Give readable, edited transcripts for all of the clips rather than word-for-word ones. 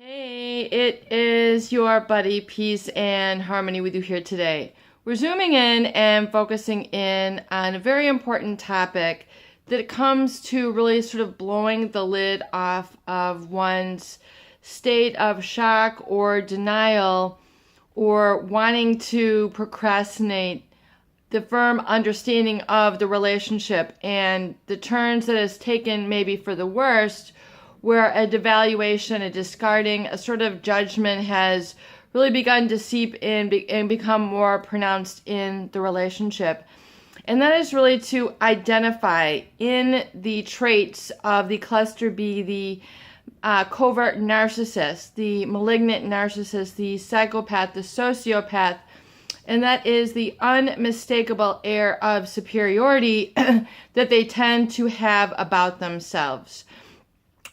Hey, it is your buddy Peace and Harmony with you here today. We're zooming in and focusing in on a very important topic that comes to really sort of blowing the lid off of one's state of shock or denial or wanting to procrastinate the firm understanding of the relationship and the turns that it's taken maybe for the worst, where a devaluation, a discarding, a sort of judgment has really begun to seep in and become more pronounced in the relationship. And that is really to identify in the traits of the cluster B, the covert narcissist, the malignant narcissist, the psychopath, the sociopath, and that is the unmistakable air of superiority that they tend to have about themselves.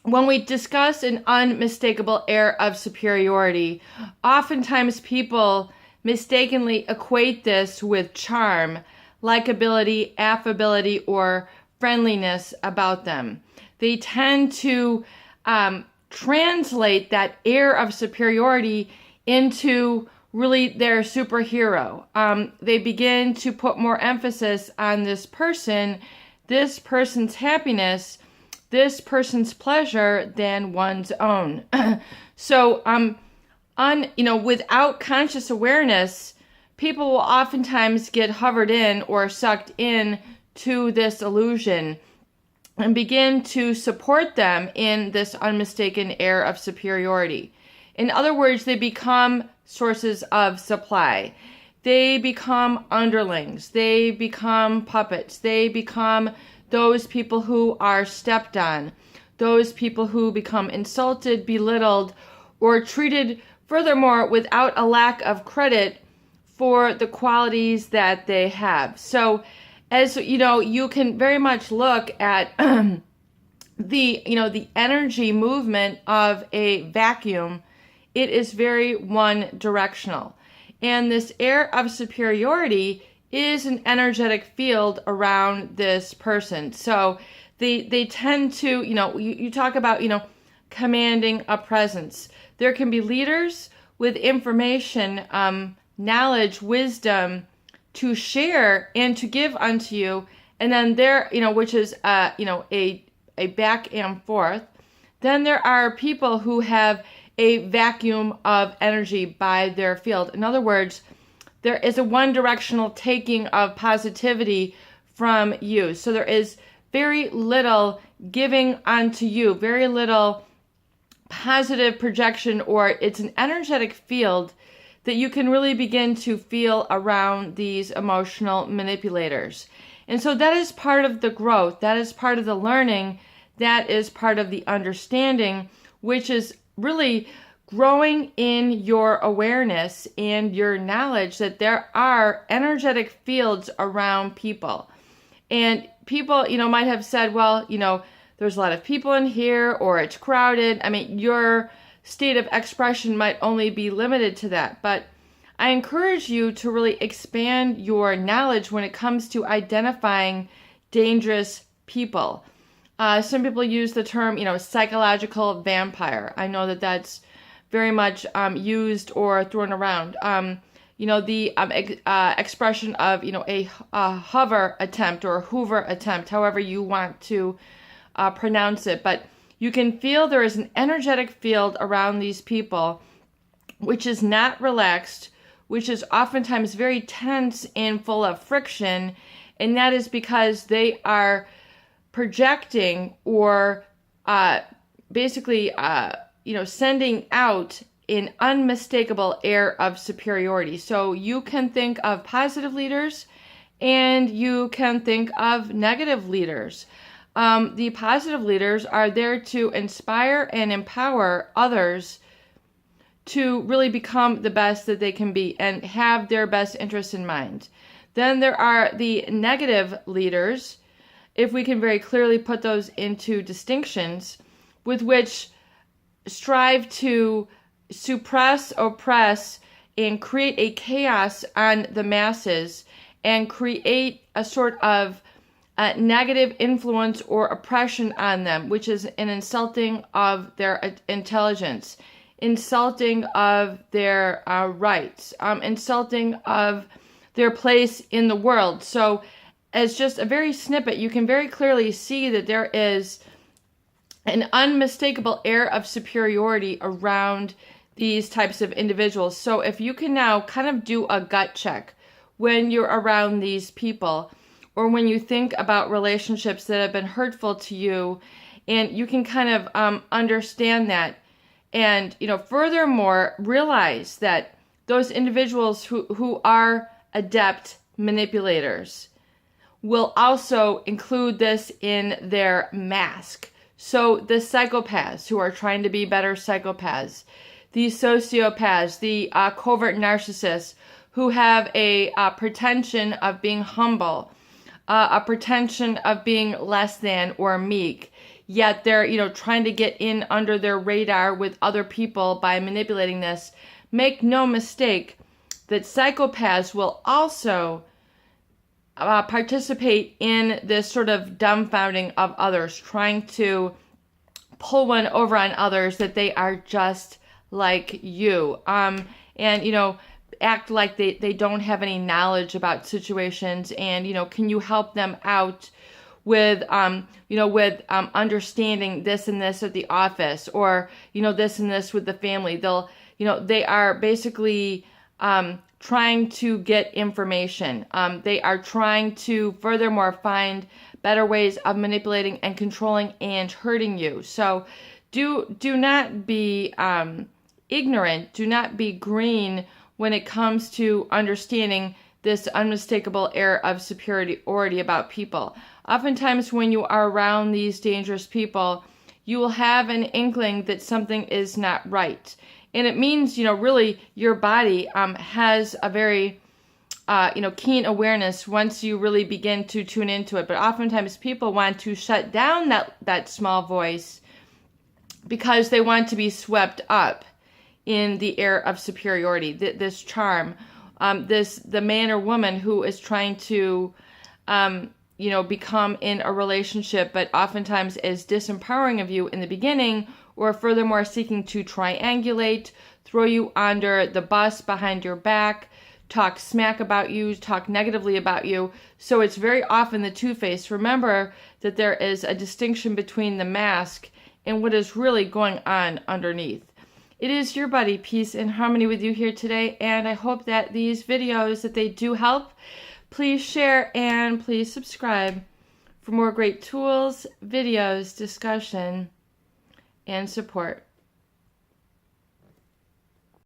When we discuss an unmistakable air of superiority, oftentimes people mistakenly equate this with charm, likability, affability, or friendliness about them. They tend to translate that air of superiority into really their superhero. They begin to put more emphasis on this person's happiness, this person's pleasure than one's own. So, without conscious awareness, people will oftentimes get hovered in or sucked in to this illusion and begin to support them in this unmistaken air of superiority. In other words, they become sources of supply. They become underlings. They become puppets. They become those people who are stepped on, those people who become insulted, belittled, or treated furthermore without a lack of credit for the qualities that they have. So, as you know, you can very much look at the energy movement of a vacuum. It is very one directional. And this air of superiority is an energetic field around this person. So they tend to, you talk about, commanding a presence. There can be leaders with information, knowledge, wisdom to share and to give unto you. And then there, which is, a back and forth. Then there are people who have a vacuum of energy by their field. In other words, there is a one-directional taking of positivity from you. So there is very little giving unto you, very little positive projection, or it's an energetic field that you can really begin to feel around these emotional manipulators. And so that is part of the growth, that is part of the learning, that is part of the understanding, which is really growing in your awareness and your knowledge that there are energetic fields around people. And people, might have said, well, there's a lot of people in here or it's crowded. I mean, your state of expression might only be limited to that. But I encourage you to really expand your knowledge when it comes to identifying dangerous people. Some people use the term, psychological vampire. I know that that's very much used or thrown around. The expression of, a hover attempt or hoover attempt, however you want to pronounce it. But you can feel there is an energetic field around these people, which is not relaxed, which is oftentimes very tense and full of friction. And that is because they are projecting or basically sending out an unmistakable air of superiority. So you can think of positive leaders and you can think of negative leaders. The positive leaders are there to inspire and empower others to really become the best that they can be and have their best interests in mind. Then there are the negative leaders, if we can very clearly put those into distinctions, with which strive to suppress, oppress, and create a chaos on the masses and create a sort of negative influence or oppression on them, which is an insulting of their intelligence. insulting of their rights, insulting of their place in the world. So as just a very snippet, you can very clearly see that there is an unmistakable air of superiority around these types of individuals. So if you can now kind of do a gut check when you're around these people, or when you think about relationships that have been hurtful to you, and you can kind of understand that, and furthermore realize that those individuals who are adept manipulators will also include this in their mask. So the psychopaths who are trying to be better psychopaths, the sociopaths, the covert narcissists who have a pretension of being humble, a pretension of being less than or meek, yet they're trying to get in under their radar with other people by manipulating this. Make no mistake that psychopaths will also participate in this sort of dumbfounding of others, trying to pull one over on others that they are just like you, and act like they don't have any knowledge about situations, and can you help them out with understanding this and this at the office, or this and this with the family. They are basically trying to get information. They are trying to furthermore find better ways of manipulating and controlling and hurting you. So do not be ignorant, do not be green when it comes to understanding this unmistakable air of superiority about people. Oftentimes when you are around these dangerous people, you will have an inkling that something is not right. And it means, really your body has a very, keen awareness once you really begin to tune into it. But oftentimes people want to shut down that small voice because they want to be swept up in the air of superiority, this charm, the man or woman who is trying to, become in a relationship, but oftentimes is disempowering of you in the beginning, or furthermore seeking to triangulate, throw you under the bus behind your back, talk smack about you, talk negatively about you. So it's very often the two-faced. Remember that there is a distinction between the mask and what is really going on underneath. It is your buddy, Peace and Harmony, with you here today, and I hope that these videos, that they do help. Please share and please subscribe for more great tools, videos, discussion, and support.